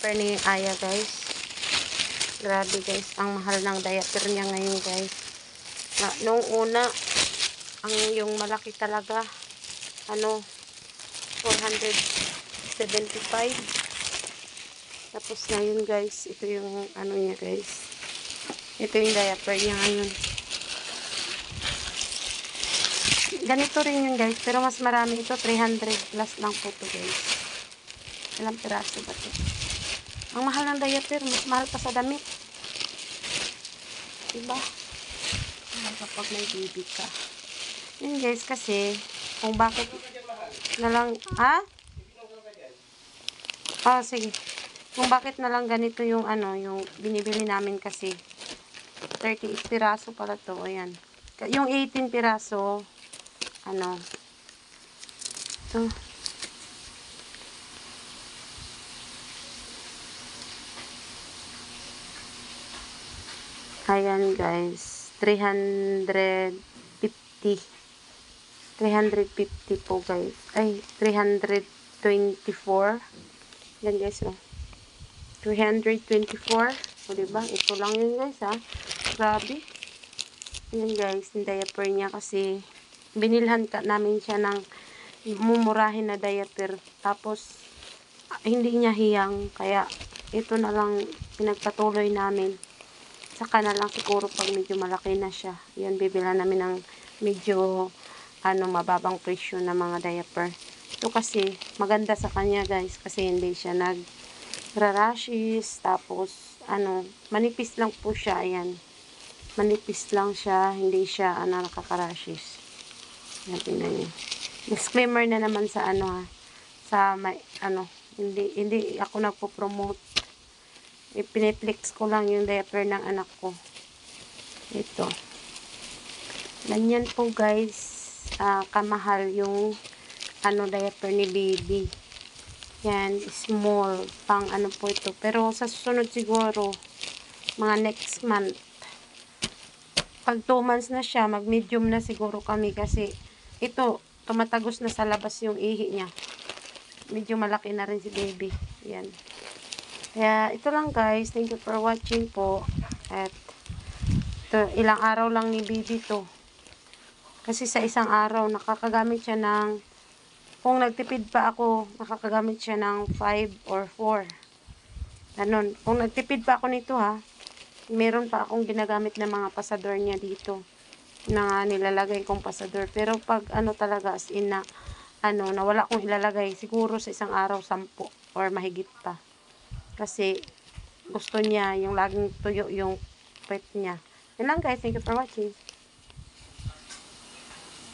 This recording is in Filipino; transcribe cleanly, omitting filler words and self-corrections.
diaper ni Aya, guys. Grabe, guys. Ang mahal ng diaper niya ngayon, guys. Noong una, yung malaki talaga, 475. Tapos ngayon, guys, ito yung niya, guys. Ito yung diaper niya ngayon. Ganito rin yun, guys. Pero mas marami ito. 300 plus lang po ito, guys. Ilang piraso ba ito? Ang mahal ng diaper. Mas mahal pa sa damit. Diba? Kapag may baby ka. Yun, guys, kasi kung bakit na lang, ha? Oh, sige. Kung bakit na lang ganito yung yung binibili namin kasi 38 piraso pala to. Ayan. Yung 18 piraso, ito. Ayan, guys. 350 po, guys. Ay, 324. Yan, guys, oh. 324. O, diba? Ito lang yun, guys, ha. Grabe. Yan, guys. Yung diaper niya kasi binilhan namin siya ng mumurahin na diaper. Tapos, hindi niya hiyang. Kaya, ito na lang pinagpatuloy namin. Saka na lang siguro pag medyo malaki na siya. Yan, bibilan namin ng medyo mababang presyo na mga diaper. Ito kasi maganda sa kanya, guys, kasi hindi siya nagrarashes. Tapos manipis lang po siya. Ayan. Manipis lang siya, hindi siya nakakarashes. Yan, tingnan niyo. Disclaimer na naman sa sa may hindi ako nagpo-promote. Ipiniplex ko lang yung diaper ng anak ko. Ito. Ganyan po, guys. Kamahal yung diaper ni baby. Yan, small. Pang po ito. Pero sa susunod siguro, mga next month. Pag 2 months na siya, mag-medium na siguro kami kasi ito, tumatagos na sa labas yung ihi niya. Medyo malaki na rin si baby. Yan. Kaya, ito lang, guys. Thank you for watching po. At, ito, ilang araw lang ni baby to. Kasi sa isang araw, nakakagamit siya ng, kung nagtipid pa ako, nakakagamit siya ng 5 or 4. Ganun. Kung nagtipid pa ako nito, ha, meron pa akong ginagamit na mga pasador niya dito. Na nilalagay kong pasador. Pero pag talaga, as in na, na wala kong ilalagay, siguro sa isang araw, 10 or mahigit pa. Kasi gusto niya yung laging tuyo yung pet niya. Yan lang, guys. Thank you for watching.